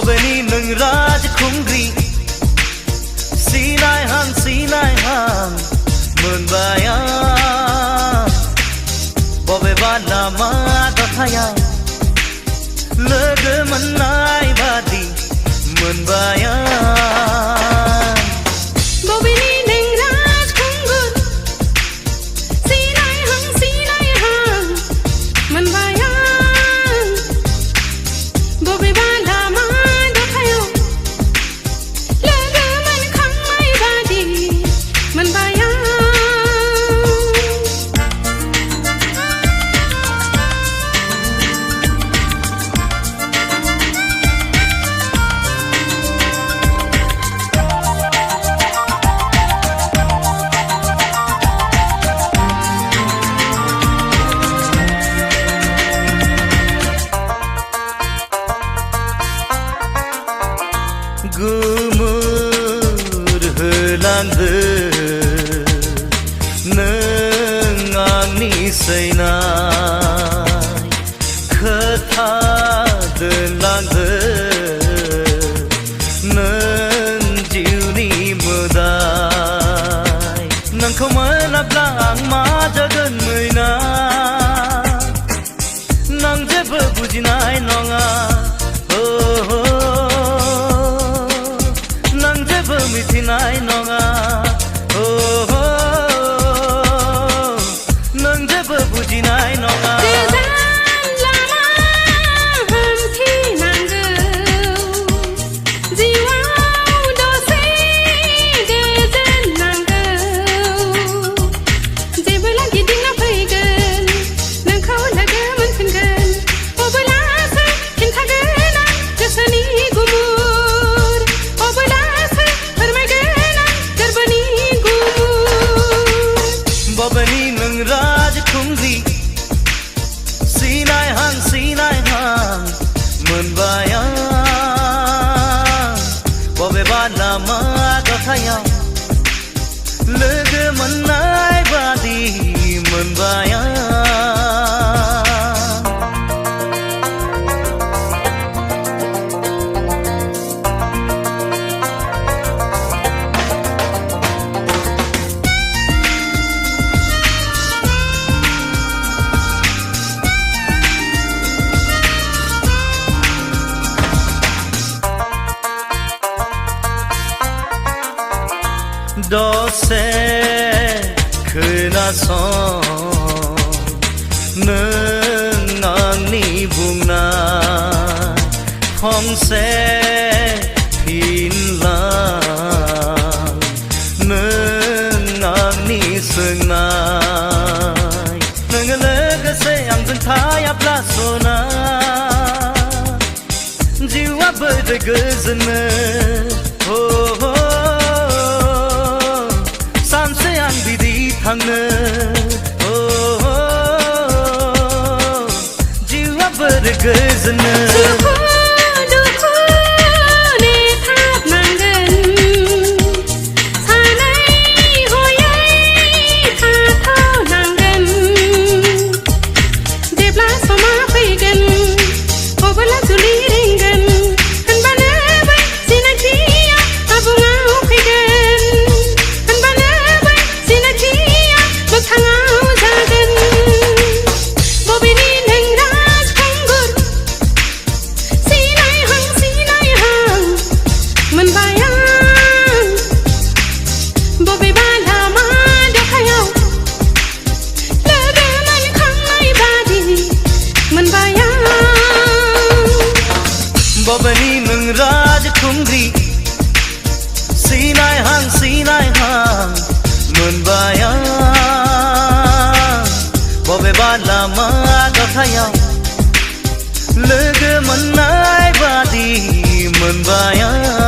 बबेनि नों राजखुंग्रि सिनाय हां मोनबाय आं बबेबा लामा दथायाव लोगो मोननाय बादि मोनबाय आं बबेनि नों राजखुंगुर सिनाय हां मोनबाय आं बबेबा लामा दथायाव लोगो मोनखांनाय बादि मोनबाय आं गुमुर होलांदो नों आंनि सैनाय खोथा दोनलांदो नों जिउनि मोदाय नोंखौ मोनाब्ला आं मा जागोन मैना नों जेबो बुजिनाय नङा मिथिनाय नङा नों जेबो बुजिनाय नङा बबेनि नों राजखुंग्रि सिनाय हां मोनबाय आं बबेबा लामा दथायाव लोगो मोननाय बादि मोनबाय आं दसे खोनासं नों आंनि बुंनाय फंसे फिनलां नों आंनि सोंनाय नोङो लोगोसे आंजों थायाब्ला सना जिउआ बोरै गोजोनो आं बिदि थांनो जिउआ बोरै गोजोनो बबेनि नों राजखुंग्रि सिनाय हां मोनबाय आं बबेबा लामा दथायाव लोगो मोननाय बादि मोनबाय आं